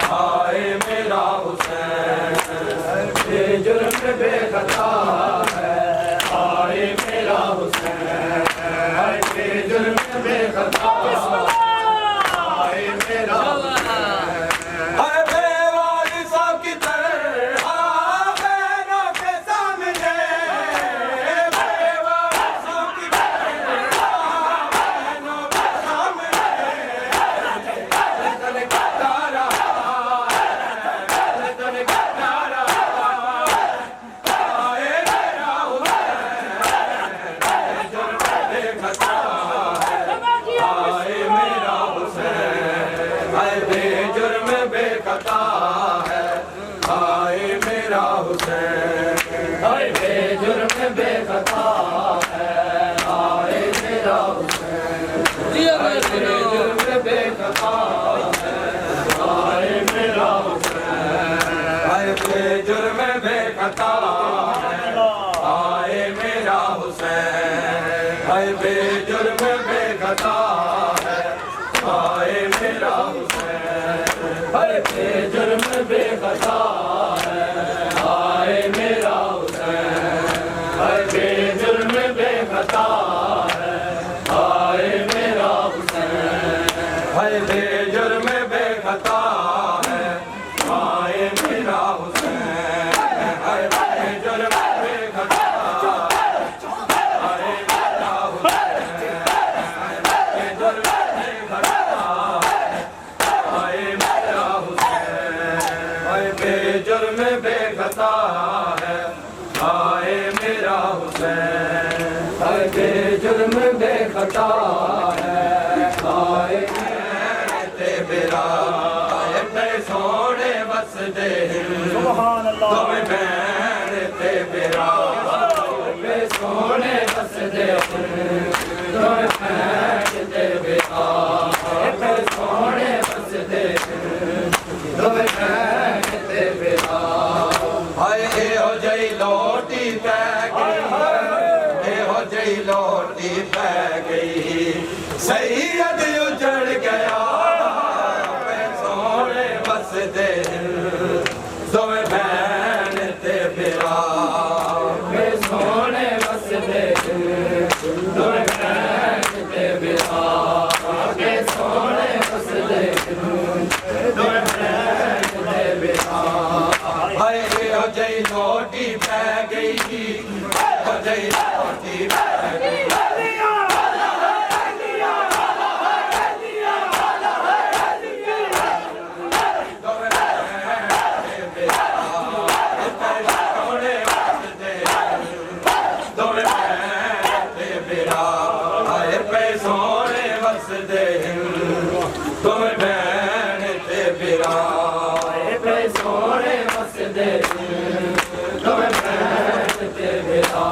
हाय मेरा हुसैन, बेजुर्म बेखता है हाय मेरा हुसैन, हाय बेजुर्म बेखता हाय मेरा हुसैन, हाय बेवारिसों की तरह बहनों के सामने, बेवारिसों की तरह बहनों के सामने गर्दन कटा रहा है, गर्दन कटा रहा है हाय मेरा हुसैन, बेजुर्म बेखता है हाय मेरा हुसैन, हाय बेजुर्म बेखता है हाय मेरा हुसैन, हाय बेजुर्म बेखता है हाय मेरा हुसैन, हाय बेजुर्म बेखता है हाय मेरा हुसैन, हाय बेजुर्म बेखता है हाय मेरा हुसैन, हाय बेजुर्म बेखता है हाय मेरा हुसैन, हाय बेजुर्म बेखता है हाय मेरा हुसैन, हाय बेजुर्म बेखता है हाय मेरा हुसैन, हाय बेजुर्म बेखता है हाय मेरा हुसैन, हाय बेजुर्म बेखता हाय मेरा हुसैन, हाय मेरा हुसैन, हाय बेजुर्म बेखता है हाय मेरा हुसैन, हाय बेजुर्म बेखता है हाय ते मेरा हाय ते सोने बस दे सुभान अल्लाह, तुम बहन ते मेरा पे सोने बस दे, तुम बहन ते मेरा पे सोने बस दे, तुम बहन ते मेरा, हाय हो जई लोटी पै गई, हो जई लोटी पै गई, सैयद उजड़ गया पे सोने बस दे, तुम बहन ते मेरा पे सोने बस दे, तुम बहन ते मेरा पे सोने बस दे, तुम बहन ते मेरा, हाय हो जई लोटी पै गई, हो जई लोटी पै गई, तुम बहन ते मेरा पे सोने बस दे, तुम बहन ते मेरा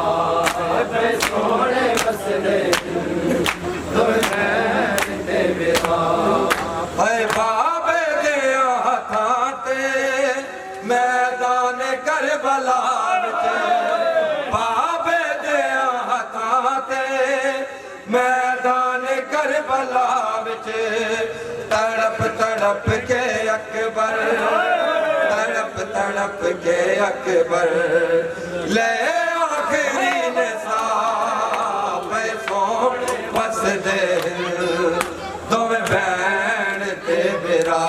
पे सोने बस दे, तुम बहन ते मेरा, हाय बाबे दे हथां ते मैदान करबला विच, बाबे दे हथां ते मैदान करबला विच तड़प तड़प के अकबर, तड़प तड़प के अकबर ले आखिरी निसाब सोने बस दे, तुम बहन ते मेरा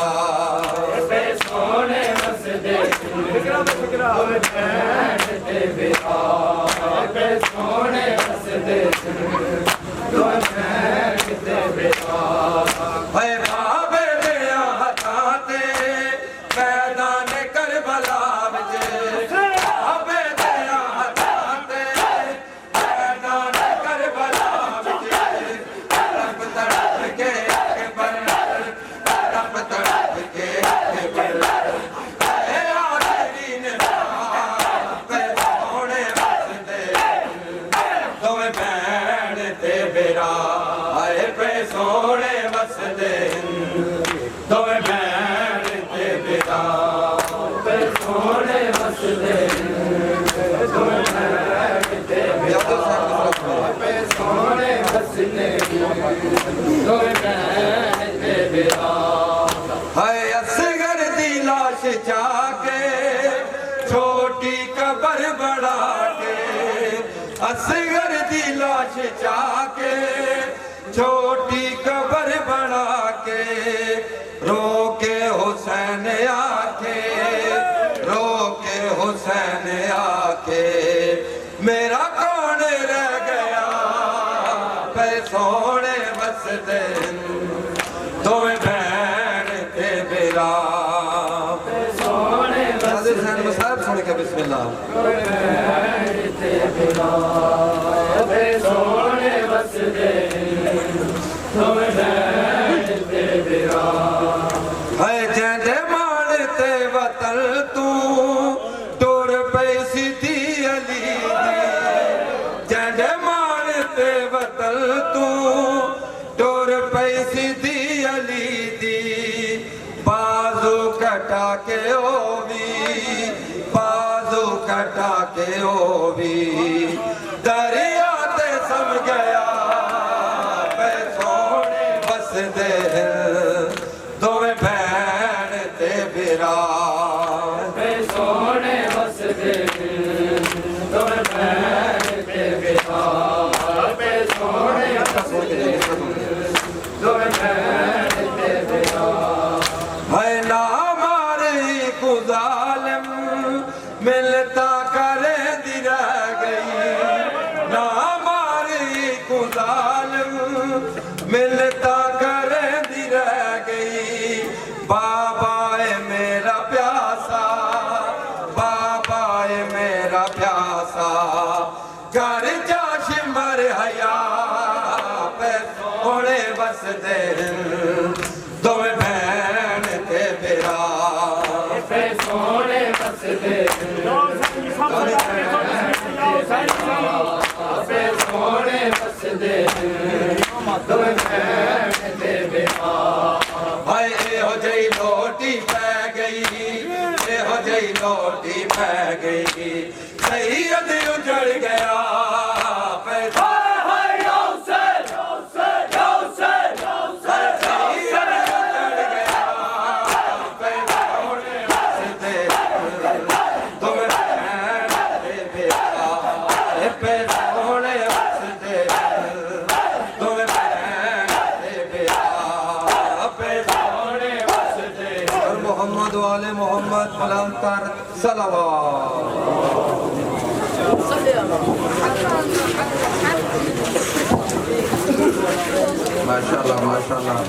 पे सोने बस दे, तुम बहन ते मेरा पे सोने बस दे, तुम बहन ते मेरा, सोने वसदे दोवें भैन ते बिरा पे सोने वसदे दोवें भैन ते बिरा पे सोने वसदे दोवें भैन ते बिरा हाय असगर दी लाश जाके छोटी कबर बना के असगर दी लाश जाके छोटी कबर बना के रो के हुसैन आके रो के हुसैन आके मेरा कौन रह गया पे सोने वसदे दोवें भैन ते बिरा पे सोने वसदे साहब सुन के बिस्मिल्लाह ते बिरा पे सोने वसदे दोवें भैन ते बिरा हाय जंदे मान ते वतन तू टुर पई सीधी अली दी जंदे मान ते वतन तू टुर पई सीधी अली दी बाजू कटा के ओ भी बाजू कटा के ओ भी दरिया ते सम गया पे सोने वसदे दोवें भैन ते बिरा पे सोने वसदे दोवें भैन ते बिरा पे सोने वसदे दोवें भैन ते बिरा है ना मारे को जालिम मिलता करे दी रह गई ना मारे को जालिम मिलता करे दी रह गई बाबा है मेरा प्यासा बाबा है मेरा प्यासा घर जा शिमर हया पे सोने वसदे दोवें भैन ते बिरा पे सोने वसदे पे सोने वसदे दोवें भैन ते बिरा हाय एहो जई लोटी पै गई एहो जई लोटी पै गई सैयद उजड़ गया पे मोहम्मद वाले मोहम्मद सलाम कर माशाल्लाह माशाल्लाह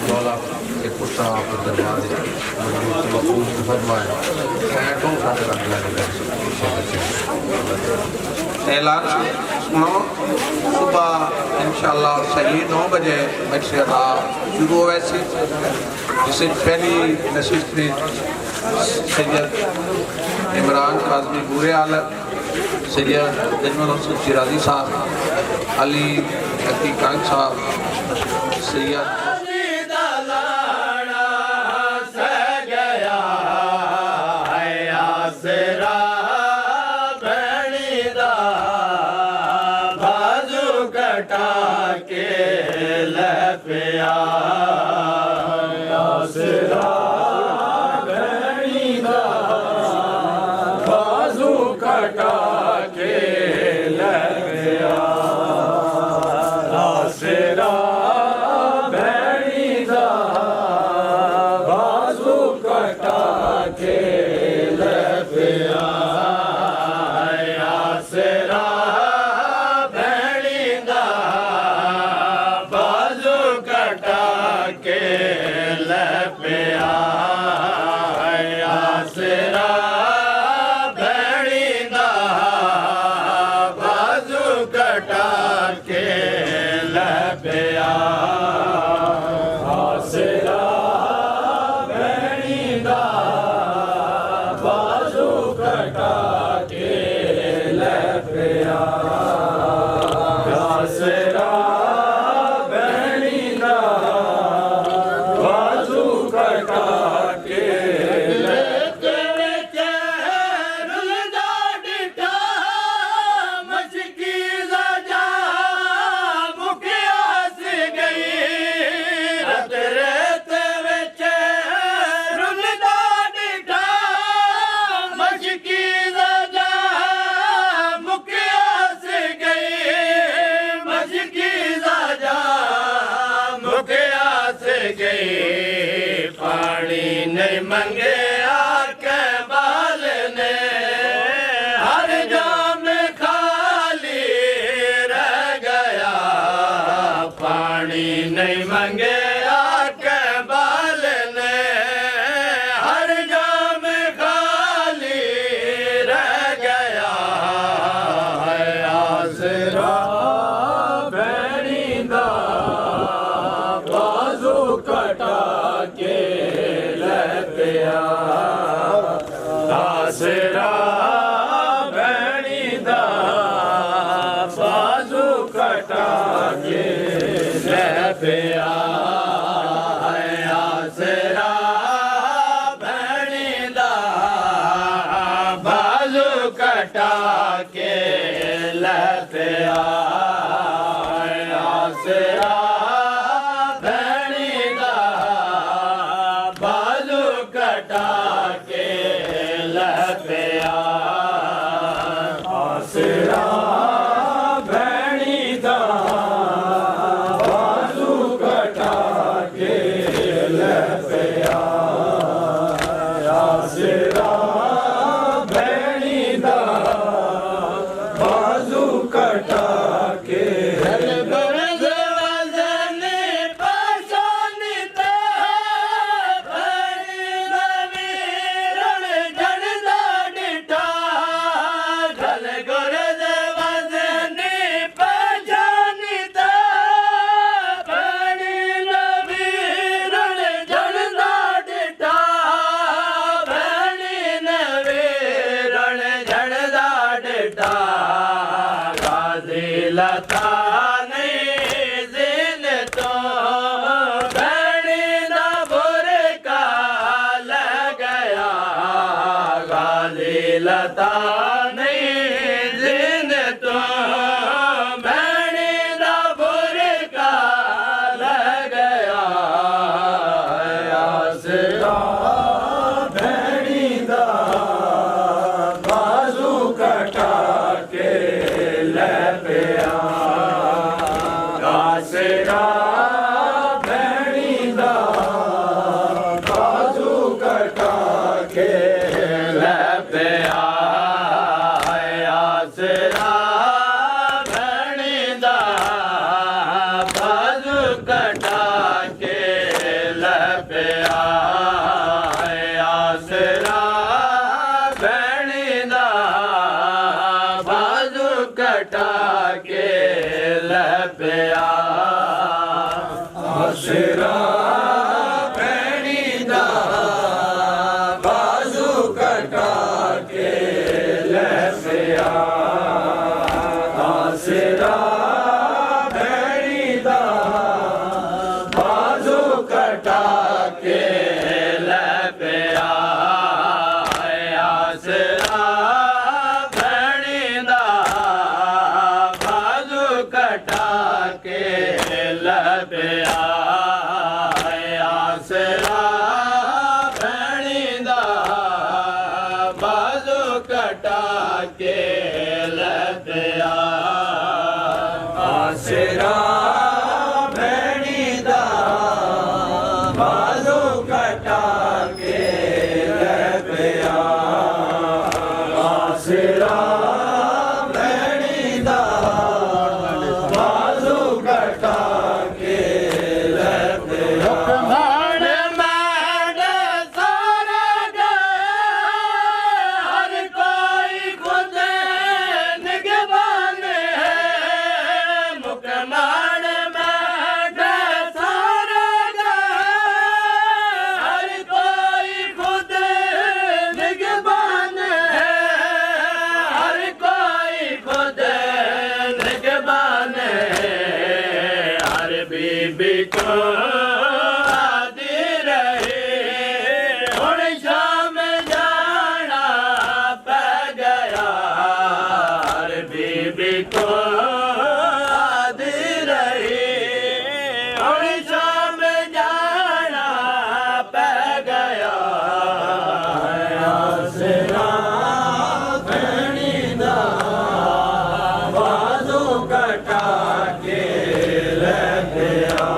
मौला के पुत्र आप दरबार मकबूल फरमाए सैकड़ों साथ रखना ऐलान सुनो सुबह इंशाल्लाह सही 9 बजे मक्से का शुरू हुआ सी जिसे पहली नशीद ने सैयद इमरान काजमी बुरे आलम सैयद अजमल हुसैन शिराजी साहब अली हकी कांग साहब सैयद मंगे आके बाल ने हर जाम खाली रह गया पानी नहीं मंगे आके बाल ने हर जाम खाली रह गया है आसरा भैनी दा बाजू कटा के ले पिया आसरा भैनी दा बाजू कटा के ले पिया आसरा भैनी दा बाजू कटा के ले पिया आसरा भैनी दा बाजू कटा के ले पिया आसरा भैनी दा बाजू कटा के ले पिया आसरा भैनी दा बाजू कटा के लता नहीं जिन तो भैनी दा बुरका लग गया गाली लता नहीं जिन तो भैनी दा बुरका लग गया आसरा भैनी दा बाजू कटा के ले पिया आसरा भैनी दा बाजू कटा के ले पिया आसरा भैनी दा बाजू कटा के ले पिया आसरा भैनी दा बाजू कटा के ले पिया आसरा भैनी दा बाजू कटा के ले पिया आसरा भैनी दा बाजू कटा के ले पिया आसरा भैनी दा बाजू कटा के ले पिया आसरा भैनी दा बाजू कटा के ले पिया आसरा भैनी दा बाजू कटा के ले पिया आसरा भैनी दा बाजू कटा के ले पिया हर कोई खुद निगबान है मुकमान में सारा हर कोई खुद निगबान है हर कोई खुद निगबान है हर बीबी को आदि रहे हुण शाम जाना पै गया हर बीबी को आदि रहे हुण शाम जाना पै गया आसरा भैनी दा बाजू कटा के ले पिया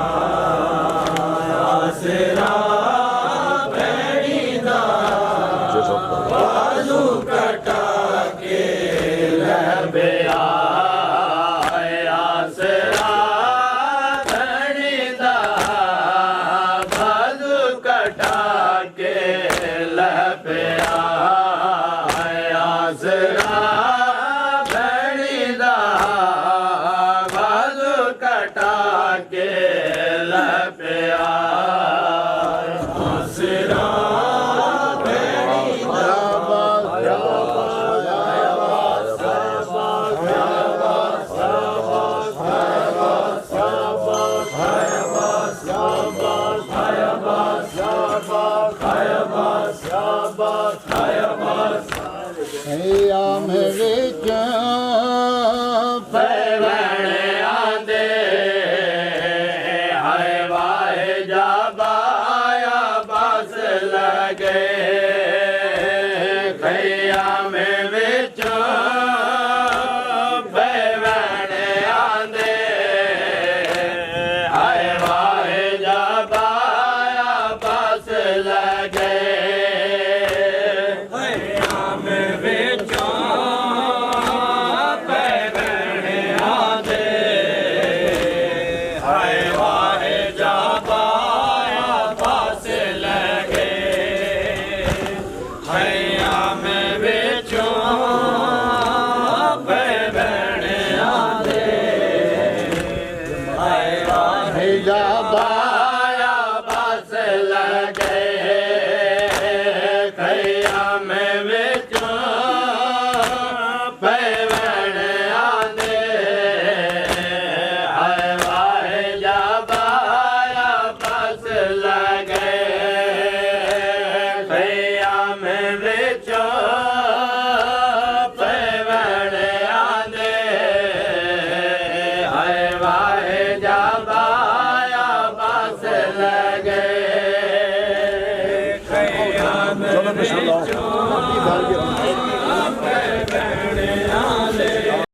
बिस्मिल्लाह